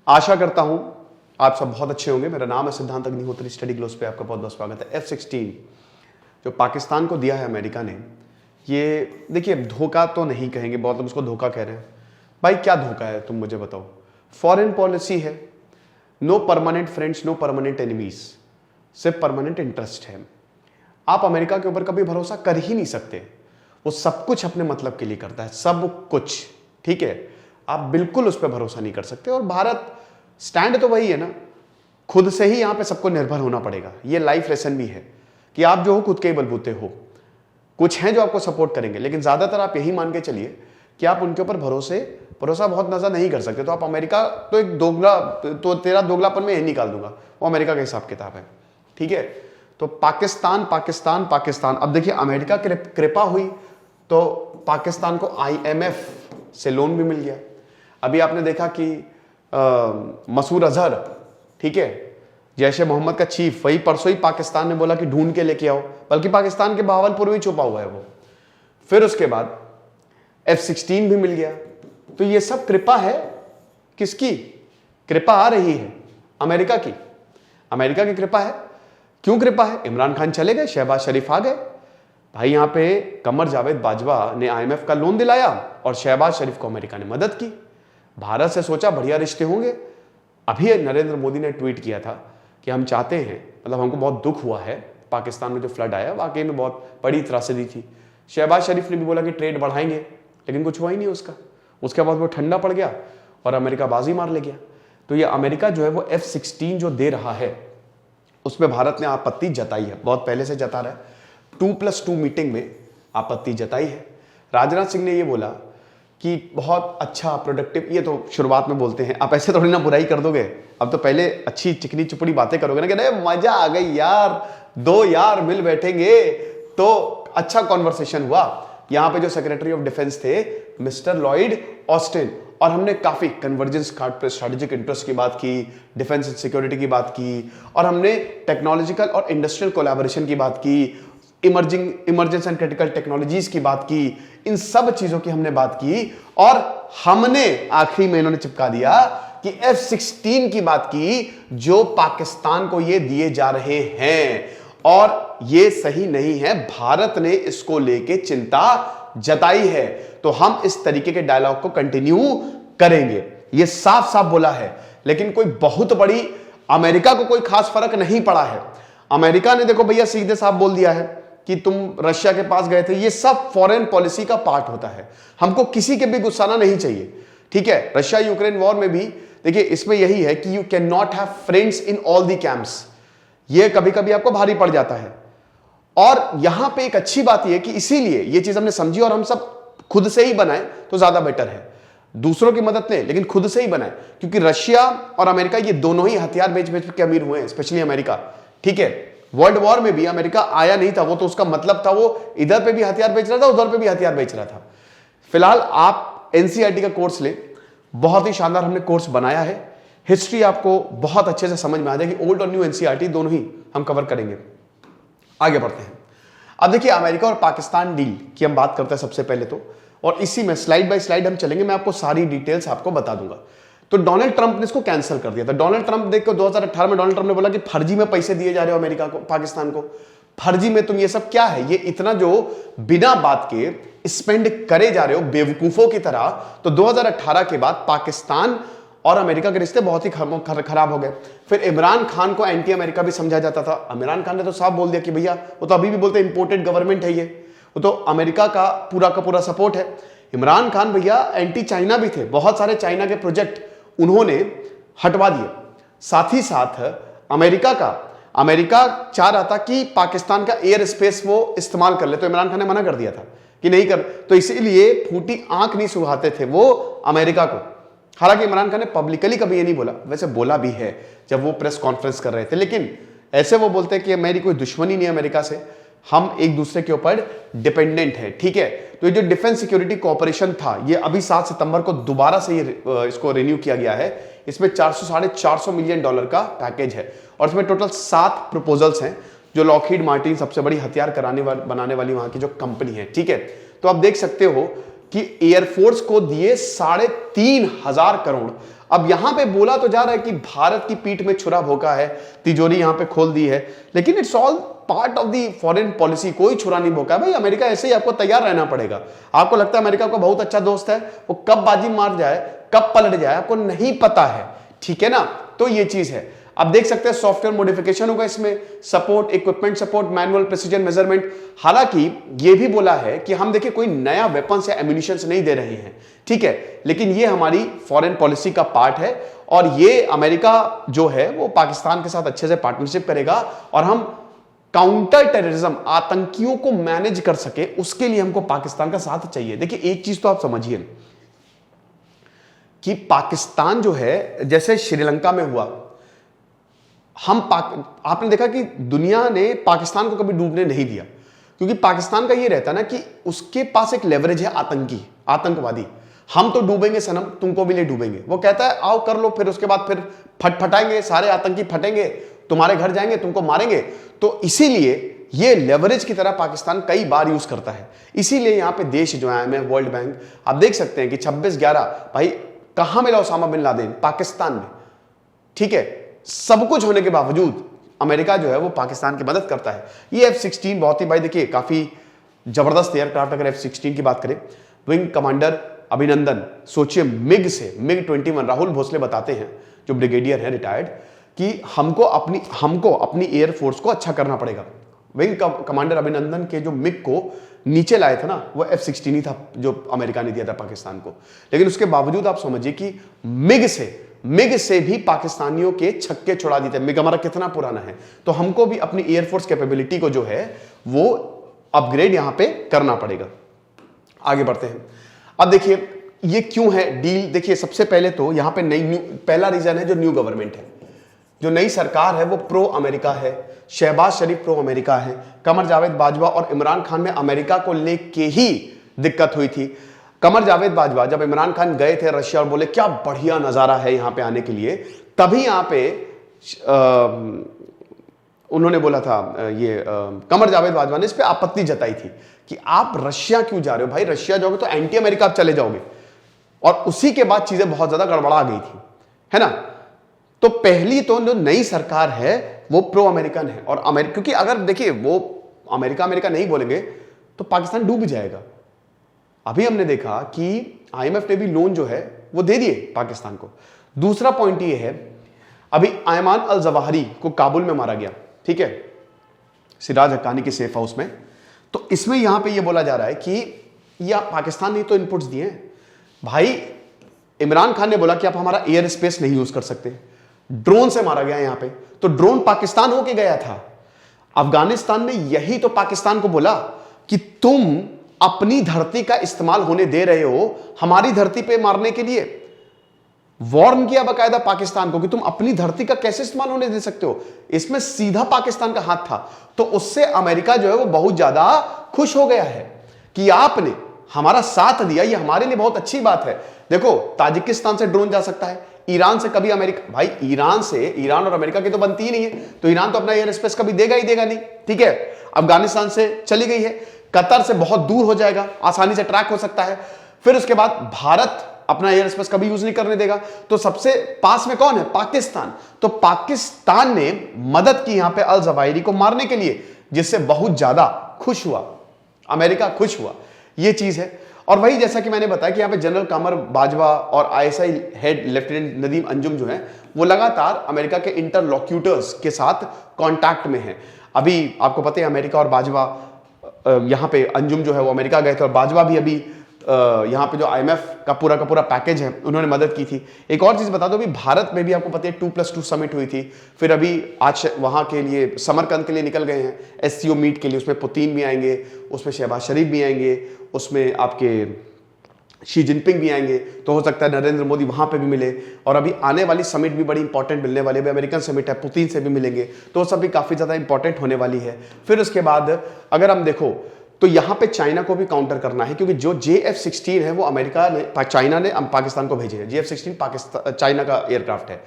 आशा करता हूं आप सब बहुत अच्छे होंगे। मेरा नाम है सिद्धांत अग्निहोत्री, स्टडी ग्लोस पे आपका बहुत बहुत स्वागत है। F-16 जो पाकिस्तान को दिया है अमेरिका ने, ये देखिए धोखा तो नहीं कहेंगे, बहुत लोग उसको धोखा कह रहे हैं। भाई क्या धोखा है तुम मुझे बताओ। फॉरेन पॉलिसी है, no permanent friends no permanent enemies, सिर्फ परमानेंट इंटरेस्ट है। आप अमेरिका के ऊपर कभी भरोसा कर ही नहीं सकते, वो सब कुछ अपने मतलब के लिए करता है, सब कुछ, ठीक है। आप बिल्कुल उस पर भरोसा नहीं कर सकते। और भारत स्टैंड तो वही है ना, खुद से ही यहां पे सबको निर्भर होना पड़ेगा। ये लाइफ लेसन भी है कि आप जो हो खुद के ही बलबूते हो। कुछ हैं जो आपको सपोर्ट करेंगे, लेकिन ज्यादातर आप यही मान के चलिए कि आप उनके ऊपर भरोसा बहुत ज्यादा नहीं कर सकते। तो आप अमेरिका तो एक दोगला, तो तेरा दोगलापन में यही निकाल दूंगा, वो अमेरिका का हिसाब किताब है, ठीक है। तो पाकिस्तान पाकिस्तान पाकिस्तान, अब देखिए अमेरिका की कृपा हुई तो पाकिस्तान को IMF से लोन भी मिल गया। अभी आपने देखा कि मसूद अजहर, ठीक है, जैश ए मोहम्मद का चीफ, वही परसों ही पाकिस्तान ने बोला कि ढूंढ के लेके आओ, बल्कि पाकिस्तान के बहावलपुर में छुपा हुआ है वो। फिर उसके बाद F-16 भी मिल गया। तो ये सब कृपा है, किसकी कृपा आ रही है? अमेरिका की। अमेरिका की कृपा है। क्यों कृपा है? इमरान खान चले गए, शहबाज शरीफ आ गए। भाई यहां पे कमर जावेद बाजवा ने IMF का लोन दिलाया और शहबाज शरीफ को अमेरिका ने मदद की। भारत से सोचा बढ़िया रिश्ते होंगे। अभी नरेंद्र मोदी ने ट्वीट किया था कि हम चाहते हैं, मतलब हमको बहुत दुख हुआ है, पाकिस्तान में जो फ्लड आया वाकई में बहुत बड़ी त्रासदी थी। शहबाज शरीफ ने भी बोला कि ट्रेड बढ़ाएंगे, लेकिन कुछ हुआ ही नहीं उसका। उसके बाद वो ठंडा पड़ गया और अमेरिका बाजी मार ले गया। तो ये अमेरिका जो है वो F-16 जो दे रहा है, उसमें भारत ने आपत्ति जताई है, बहुत पहले से जता रहा है। 2+2 मीटिंग में आपत्ति जताई है। राजनाथ सिंह ने ये बोला कि बहुत अच्छा प्रोडक्टिव, ये तो शुरुआत में बोलते हैं, आप ऐसे थोड़ी ना बुराई कर दोगे। अब तो पहले अच्छी चिकनी चुपड़ी बातें करोगे ना कि अरे मजा आ गई यार, दो यार मिल बैठेंगे तो अच्छा कॉन्वर्सेशन हुआ। यहां पे जो सेक्रेटरी ऑफ डिफेंस थे मिस्टर लॉयड ऑस्टिन, और हमने काफी कन्वर्जेंस कार्ड पे स्ट्रेटेजिक इंटरेस्ट की बात की, डिफेंस एंड सिक्योरिटी की बात की, और हमने टेक्नोलॉजिकल और इंडस्ट्रियल कोलैबोरेशन की बात की, इमरजेंस एंड क्रिटिकल टेक्नोलॉजीज की बात की, इन सब चीजों की हमने बात की। और हमने आखिरी में इन्होंने चिपका दिया कि F-16 की बात की, जो पाकिस्तान को ये दिए जा रहे हैं, और ये सही नहीं है। भारत ने इसको लेके चिंता जताई है, तो हम इस तरीके के डायलॉग को कंटिन्यू करेंगे, ये साफ साफ बोला है। लेकिन कोई बहुत बड़ी, अमेरिका को कोई खास फर्क नहीं पड़ा है। अमेरिका ने देखो भैया सीधे साफ बोल दिया है कि तुम रशिया के पास गए थे। ये सब फॉरेन पॉलिसी का पार्ट होता है, हमको किसी के भी गुस्साना नहीं चाहिए, ठीक है। रशिया यूक्रेन वॉर में भी देखिए इसमें यही है कि you can not have friends in all the camps. ये कभी कभी आपको भारी पड़ जाता है। और यहां पे एक अच्छी बात यह कि इसीलिए ये चीज हमने समझी और हम सब खुद से ही बनाए तो ज्यादा बेटर है। दूसरों की मदद लें लेकिन खुद से ही बनाए, क्योंकि रशिया और अमेरिका ये दोनों ही हथियार बेच बेच के अमीर हुए हैं, स्पेशली अमेरिका, ठीक है। वर्ल्ड वॉर में भी अमेरिका आया नहीं था, वो तो उसका मतलब था वो इधर पे भी हथियार बेच रहा था, उधर पे भी हथियार बेच रहा था। फिलहाल आप NCERT का कोर्स ले, बहुत ही शानदार हमने कोर्स बनाया है। हिस्ट्री आपको बहुत अच्छे से समझ में आ जाएगी, ओल्ड और न्यू NCERT दोनों ही हम कवर करेंगे। आगे बढ़ते हैं। अब देखिए अमेरिका और पाकिस्तान डील की हम बात करते हैं सबसे पहले तो, और इसी में स्लाइड बाय स्लाइड हम चलेंगे, मैं आपको सारी डिटेल्स आपको बता दूंगा। तो डोनाल्ड ट्रंप ने इसको कैंसिल कर दिया था। डोनाल्ड ट्रंप देखो 2018 में डोनाल्ड ट्रंप ने बोला कि फर्जी में पैसे दिए जा रहे हो अमेरिका को, पाकिस्तान को, फर्जी में तुम ये सब क्या है, ये इतना जो बिना बात के स्पेंड करे जा रहे हो बेवकूफों की तरह। तो 2018 के बाद पाकिस्तान और अमेरिका के रिश्ते बहुत ही खराब हो गए। फिर इमरान खान को एंटी अमेरिका भी समझा जाता था। इमरान खान ने तो साफ बोल दिया कि भैया, वो तो अभी भी बोलते हैं इंपोर्टेड गवर्नमेंट है ये, वो तो अमेरिका का पूरा सपोर्ट है। इमरान खान भैया एंटी चाइना भी थे, बहुत सारे चाइना के प्रोजेक्ट उन्होंने हटवा दिए। साथ ही साथ अमेरिका चाह रहा था कि पाकिस्तान का एयर स्पेस वो इस्तेमाल कर ले, तो इमरान खान ने मना कर दिया था कि नहीं कर। तो इसीलिए फूटी आंख नहीं सुहाते थे वो अमेरिका को। हालांकि इमरान खान ने पब्लिकली कभी ये नहीं बोला, वैसे बोला भी है जब वो प्रेस कॉन्फ्रेंस कर रहे थे, लेकिन ऐसे वो बोलते हैं कि मेरी कोई दुश्मनी नहीं है अमेरिका से, हम एक दूसरे के ऊपर डिपेंडेंट है, ठीक है। तो ये जो डिफेंस सिक्योरिटी कोऑपरेशन था, ये अभी 7 सितंबर को दोबारा से इसको रिन्यू किया गया है। इसमें $400 मिलियन का पैकेज है, और इसमें टोटल 7 प्रपोजल्स हैं, जो लॉकहीड मार्टिन सबसे बड़ी हथियार बनाने वाली वहां की जो कंपनी है, ठीक है। तो आप देख सकते हो कि एयरफोर्स को दिए 3,500 करोड़। अब यहां पे बोला तो जा रहा है कि भारत की पीठ में छुरा भोंका है, तिजोरी यहां पे खोल दी है, लेकिन it's all part of the foreign policy. कोई छुरा नहीं भोंका भाई, अमेरिका ऐसे ही आपको तैयार रहना पड़ेगा। आपको लगता है अमेरिका को बहुत अच्छा दोस्त है, वो कब बाजी मार जाए, कब पलट जाए, आपको नहीं पता है, ठीक है ना। तो ये चीज है। अब देख सकते हैं सॉफ्टवेयर मॉडिफिकेशन होगा इसमें, support, equipment support, manual precision measurement. हालांकि ये भी बोला है कि हम देखिए कोई नया वेपन्स या एम्यूनिशंस नहीं दे रहे हैं, ठीक है, लेकिन ये हमारी फॉरेन पॉलिसी का पार्ट है और ये अमेरिका जो है वो पाकिस्तान के साथ अच्छे से पार्टनरशिप करेगा और हम काउंटर टेररिज्म, आतंकियों को मैनेज कर सके, उसके लिए हमको पाकिस्तान का साथ चाहिए। देखिए एक चीज तो आप समझिए कि पाकिस्तान जो है, जैसे श्रीलंका में हुआ, आपने देखा कि दुनिया ने पाकिस्तान को कभी डूबने नहीं दिया, क्योंकि पाकिस्तान का ये रहता ना कि उसके पास एक लेवरेज है, आतंकवादी। हम तो डूबेंगे सनम, तुमको भी ले डूबेंगे। वो कहता है आओ कर लो, फिर उसके बाद फिर फटफटाएंगे, सारे आतंकी फटेंगे, तुम्हारे घर जाएंगे, तुमको मारेंगे। तो इसीलिए ये लेवरेज की तरह पाकिस्तान कई बार यूज करता है। इसीलिए यहां पे देश जो है, वर्ल्ड बैंक, आप देख सकते हैं कि 26/11 भाई कहां मिला ओसामा बिन लादेन? पाकिस्तान में, ठीक है। सब कुछ होने के बावजूद अमेरिका जो है वो पाकिस्तान की मदद करता है। ये F-16 बहुत ही भाई देखिए काफी जबरदस्त एयरक्राफ्ट। अगर F-16 की बात करें, विंग कमांडर अभिनंदन, सोचिए MiG-21, राहुल भोसले बताते हैं, जो ब्रिगेडियर है रिटायर्ड, कि हमको अपनी एयरफोर्स को अच्छा करना पड़ेगा। विंग कमांडर अभिनंदन के जो मिग को नीचे लाए थे ना, वो F-16 ही था जो अमेरिका ने दिया था पाकिस्तान को। लेकिन उसके बावजूद आप समझिए कि मिग से भी पाकिस्तानियों के छक्के छुड़ा देते। मिग हमारा कितना पुराना है, तो हमको भी अपनी एयरफोर्स कैपेबिलिटी को जो है वो अपग्रेड यहां पे करना पड़ेगा। आगे बढ़ते हैं। अब देखिए ये क्यों है डील। देखिए सबसे पहले तो यहां पे पहला रीजन है जो न्यू गवर्नमेंट है, जो नई सरकार है वो प्रो अमेरिका है। शहबाज शरीफ प्रो अमेरिका है, कमर जावेद बाजवा और इमरान खान में अमेरिका को लेके ही दिक्कत हुई थी। कमर जावेद बाजवा जब इमरान खान गए थे रशिया और बोले क्या बढ़िया नजारा है यहां पे आने के लिए, तभी यहां पे उन्होंने बोला था, कमर जावेद बाजवा ने इस पे आपत्ति जताई थी कि आप रशिया क्यों जा रहे हो भाई, रशिया जाओगे तो एंटी अमेरिका आप चले जाओगे। और उसी के बाद चीजें बहुत ज्यादा गड़बड़ा गई थी, है ना। तो पहली तो जो नई सरकार है वो प्रो अमेरिकन है। और क्योंकि अगर देखिए वो अमेरिका नहीं बोलेंगे तो पाकिस्तान डूब जाएगा। अभी हमने देखा कि IMF ने भी लोन जो है वो दे दिए पाकिस्तान को। दूसरा पॉइंट ये है, अभी अयमान अल जवाहरी को काबुल में मारा गया, ठीक है, सिराज हक्कानी के सेफ हाउस में। तो इसमें यहां पे ये बोला जा रहा है कि या पाकिस्तान ने तो इनपुट्स दिए हैं भाई। इमरान खान ने बोला कि आप हमारा एयर स्पेस नहीं यूज कर सकते, ड्रोन से मारा गया यहां पे। तो ड्रोन पाकिस्तान होके गया था। अफगानिस्तान ने यही तो पाकिस्तान को बोला कि तुम अपनी धरती का इस्तेमाल होने दे रहे हो हमारी धरती पे मारने के लिए। वार्न किया बकायदा पाकिस्तान को कि तुम अपनी धरती का कैसे इस्तेमाल होने दे सकते हो। इसमें सीधा पाकिस्तान का हाथ था। तो उससे अमेरिका जो है वो बहुत ज्यादा खुश हो गया है कि आपने हमारा साथ दिया, ये हमारे लिए बहुत अच्छी बात है। देखो ताजिकिस्तान से ड्रोन जा सकता है, ईरान से कभी अमेरिका, भाई ईरान और अमेरिका की तो बनती ही नहीं है, तो ईरान तो अपना एयर स्पेस कभी देगा ही देगा नहीं, ठीक है। अफगानिस्तान से चली गई है, कतर से बहुत दूर हो जाएगा, आसानी से ट्रैक हो सकता है। फिर उसके बाद भारत अपना एयर स्पेस कभी यूज नहीं करने देगा। तो सबसे पास में कौन है? पाकिस्तान। तो पाकिस्तान ने मदद की यहां पे अल जवाहिरी को मारने के लिए, जिससे बहुत ज्यादा खुश हुआ अमेरिका, खुश हुआ, ये चीज है। और वही जैसा कि मैंने बताया कि यहाँ पे जनरल कमर बाजवा और ISI head lieutenant Nadeem Anjum जो है वो लगातार अमेरिका के इंटरलॉक्यूटर्स के साथ कांटेक्ट में हैं। अभी आपको पता है अमेरिका और बाजवा, यहाँ पे अंजुम जो है वो अमेरिका गए थे और बाजवा भी अभी यहाँ पे जो IMF का पूरा पैकेज है उन्होंने मदद की थी। एक और चीज बता दो, अभी भारत में भी आपको पता है 2+2 समिट हुई थी। फिर अभी आज वहां के लिए समरकंद के लिए निकल गए हैं SCO मीट के लिए। उसमें पुतिन भी आएंगे, उसमें शहबाज शरीफ भी आएंगे, उसमें आपके शी जिनपिंग भी आएंगे। तो हो सकता है नरेंद्र मोदी वहां पे भी मिले। और अभी आने वाली समिट भी बड़ी इंपॉर्टेंट मिलने वाली है, अमेरिकन समिट है, पुतिन से भी मिलेंगे। तो सब भी काफी ज्यादा इंपॉर्टेंट होने वाली है। फिर उसके बाद अगर हम देखो तो यहां पे चाइना को भी काउंटर करना है, क्योंकि जो JF-16 है वो चाइना ने पाकिस्तान को भेजे हैं। JF-16 चाइना का एयरक्राफ्ट है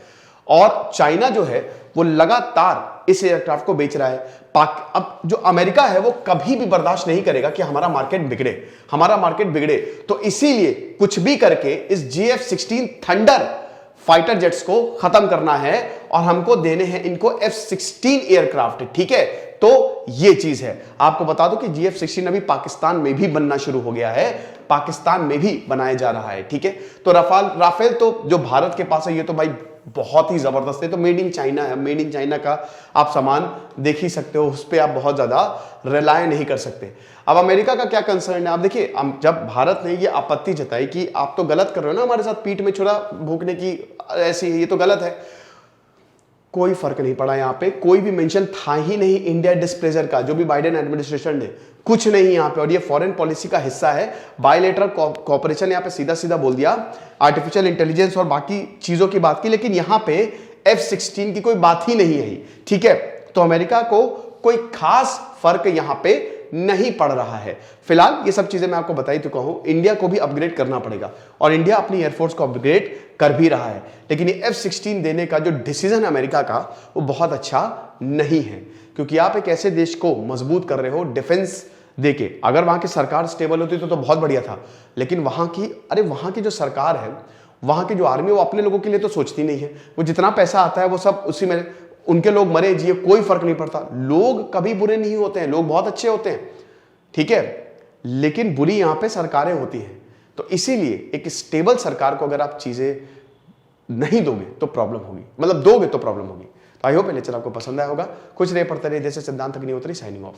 और चाइना जो है वो लगातार इस एयरक्राफ्ट को बेच रहा है। अब जो अमेरिका है वो कभी भी बर्दाश्त नहीं करेगा कि हमारा मार्केट बिगड़े। तो इसीलिए कुछ भी करके इस JF-16 थंडर फाइटर जेट्स को खत्म करना है और हमको देने हैं इनको F-16 एयरक्राफ्ट, ठीक है। तो ये चीज है। आपको बता दो कि F-16 अभी पाकिस्तान में भी बनना शुरू हो गया है, पाकिस्तान में भी बनाया जा रहा है, ठीक है। तो राफेल तो जो भारत के पास है ये तो भाई बहुत ही जबरदस्त है, तो मेड इन चाइना है। मेड इन चाइना का आप सामान देख ही सकते हो, उस पर आप बहुत ज्यादा रिलाय नहीं कर सकते। अब अमेरिका का क्या कंसर्न है, आप देखिए, जब भारत ने ये आपत्ति जताई कि आप तो गलत कर रहे हो ना, हमारे साथ पीठ में छुरा भोंकने की ऐसी, ये तो गलत है, कोई फर्क नहीं पड़ा। यहां पे कोई भी मेंशन था ही नहीं इंडिया डिस्प्लेजर का, जो भी बाइडेन एडमिनिस्ट्रेशन ने, कुछ नहीं यहां पे। और ये फॉरेन पॉलिसी का हिस्सा है, बायलैटरल कोऑपरेशन, यहां पे सीधा सीधा बोल दिया, आर्टिफिशियल इंटेलिजेंस और बाकी चीजों की बात की, लेकिन यहां पे F-16 की कोई बात ही नहीं है, ठीक है। तो अमेरिका को कोई खास फर्क यहां पे नहीं पड़ रहा है। फिलहाल ये सब चीजें मैं आपको बता ही चुका हूं, इंडिया को भी अपग्रेड करना पड़ेगा और इंडिया अपनी एयरफोर्स को अपग्रेड कर भी रहा है, लेकिन ये F-16 देने का जो डिसीजन अमेरिका का वो बहुत अच्छा नहीं है, क्योंकि आप एक ऐसे देश को मजबूत कर रहे हो डिफेंस देके। अगर वहां की सरकार स्टेबल होती तो बहुत बढ़िया था, लेकिन वहां की जो सरकार है, वहां की जो आर्मी, वो अपने लोगों के लिए तो सोचती नहीं है। वो जितना पैसा आता है वो सब उसी में, उनके लोग मरे जिए कोई फर्क नहीं पड़ता। लोग कभी बुरे नहीं होते हैं, लोग बहुत अच्छे होते हैं, ठीक है, लेकिन बुरी यहां पे सरकारें होती हैं। तो इसीलिए एक स्टेबल सरकार को अगर आप चीजें नहीं दोगे तो प्रॉब्लम होगी, मतलब दोगे तो प्रॉब्लम होगी। तो आई होप ये लेक्चर आपको पसंद आया होगा। कुछ नहीं पढ़ते रहिए, जैसे सिद्धांत अग्निहोत्री, साइनिंग ऑफ।